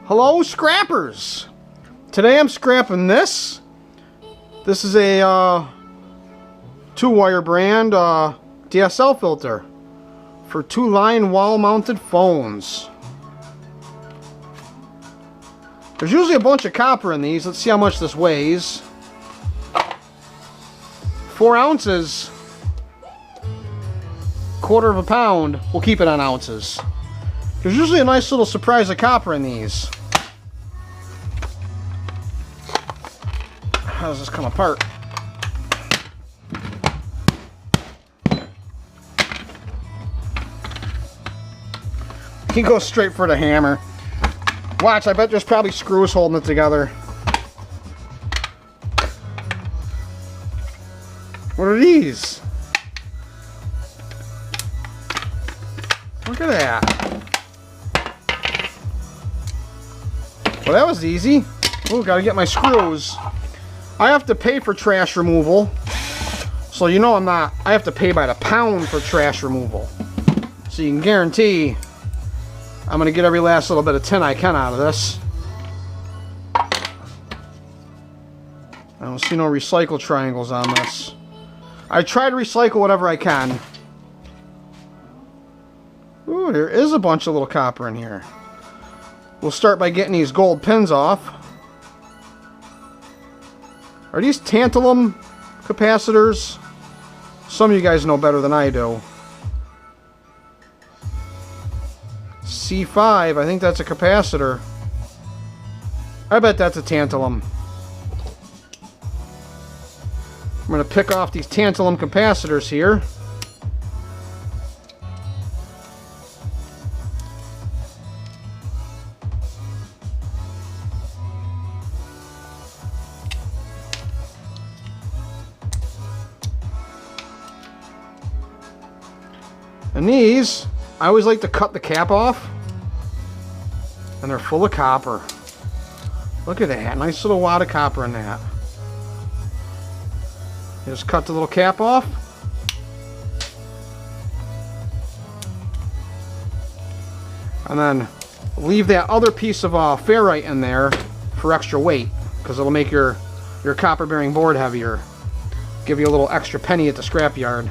Hello, scrappers! Today I'm scrapping this. This is a 2-wire brand DSL filter for 2-line wall-mounted phones. There's usually a bunch of copper in these. Let's see how much this weighs. 4 ounces. Quarter of a pound. We'll keep it on ounces. There's usually a nice little surprise of copper in these. How does this come apart? He goes straight for the hammer. Watch, I bet there's probably screws holding it together. What are these? Look at that. Well, that was easy. Oh, gotta get my screws. I have to pay for trash removal. So you know I have to pay by the pound for trash removal. So you can guarantee I'm gonna get every last little bit of tin I can out of this. I don't see no recycle triangles on this. I try to recycle whatever I can. Ooh, there is a bunch of little copper in here. We'll start by getting these gold pins off. Are these tantalum capacitors? Some of you guys know better than I do. C5, I think that's a capacitor. I bet that's a tantalum. I'm going to pick off these tantalum capacitors here. And these, I always like to cut the cap off. And they're full of copper. Look at that, nice little wad of copper in that. You just cut the little cap off. And then leave that other piece of ferrite in there for extra weight, because it'll make your copper bearing board heavier. Give you a little extra penny at the scrap yard.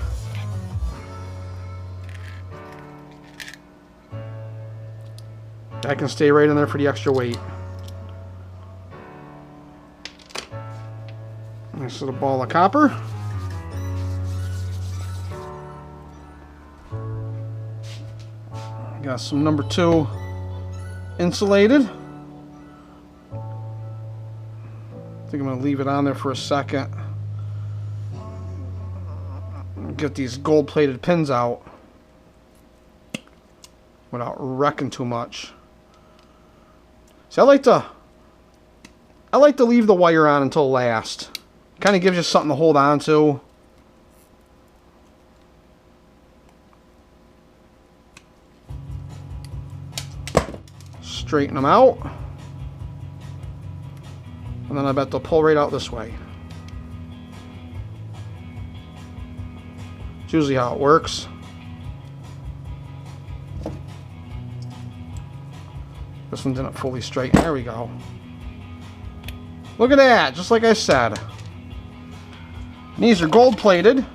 That can stay right in there for the extra weight. Nice little ball of copper. Got some number 2 insulated. I think I'm going to leave it on there for a second. Get these gold-plated pins out without wrecking too much. See, I like to leave the wire on until last. Kind of gives you something to hold on to. Straighten them out. And then I bet they'll pull right out this way. It's usually how it works. This one didn't fully straighten. There we go. Look at that, just like I said. These are gold plated.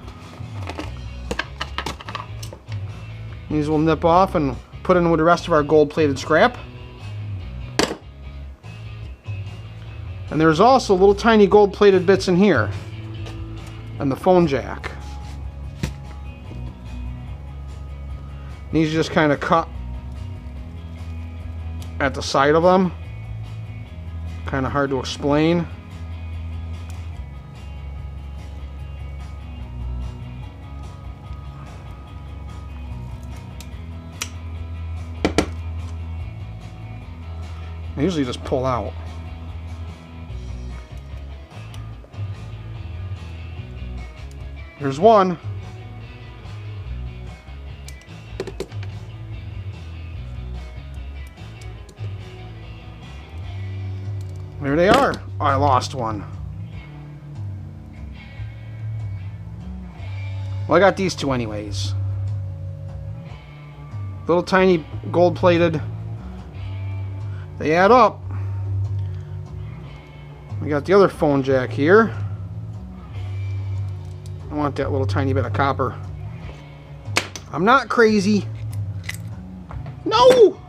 These will nip off and put in with the rest of our gold plated scrap. And there's also little tiny gold plated bits in here. And the phone jack. These just kind of cut at the side of them. Kind of hard to explain. I usually just pull out. Here's one. There they are. Oh, I lost one. Well, I got these two anyways. Little tiny gold plated. They add up. We got the other phone jack here. I want that little tiny bit of copper. I'm not crazy. No!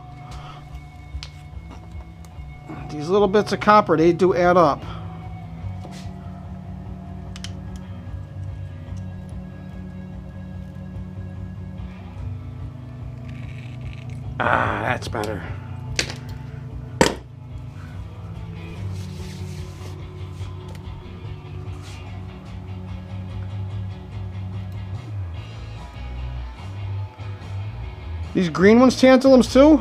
These little bits of copper, they do add up. Ah, that's better. These green ones tantalums too?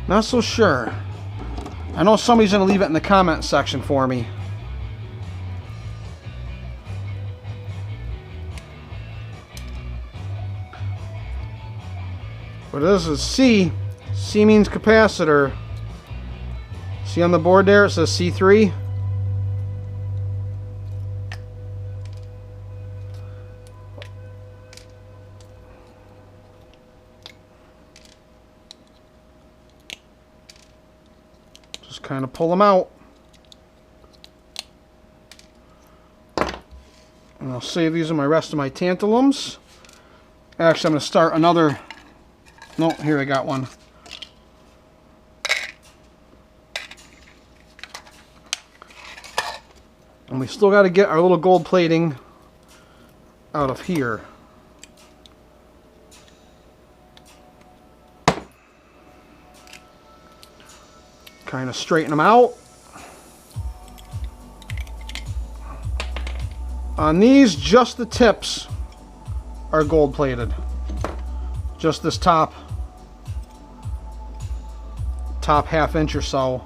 Not so sure. I know somebody's going to leave it in the comment section for me. But this is C. C means capacitor. See on the board there it says C3. Just kind of pull them out. And I'll save these in my rest of my tantalums. Actually, I'm going to start another. No, here I got one. And we still got to get our little gold plating out of here. Kind of straighten them out. On these, just the tips are gold plated. Just this top half inch or so.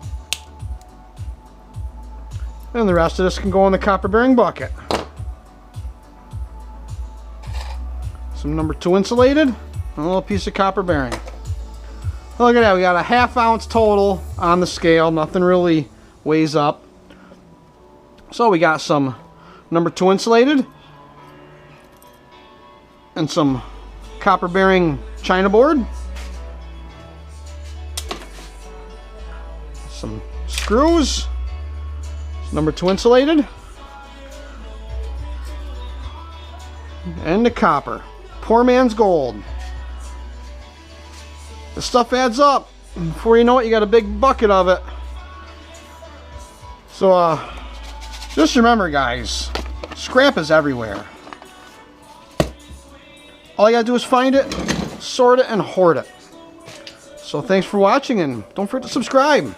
And the rest of this can go in the copper bearing bucket. Some number 2 insulated, and a little piece of copper bearing. Look at that, we got a 1/2 ounce total on the scale. Nothing really weighs up. So we got some number 2 insulated and some copper bearing China board. Some screws. Number 2 insulated. And the copper. Poor man's gold. The stuff adds up. Before you know it, you got a big bucket of it. So, just remember, guys, scrap is everywhere. All you gotta do is find it, sort it, and hoard it. So thanks for watching, and don't forget to subscribe.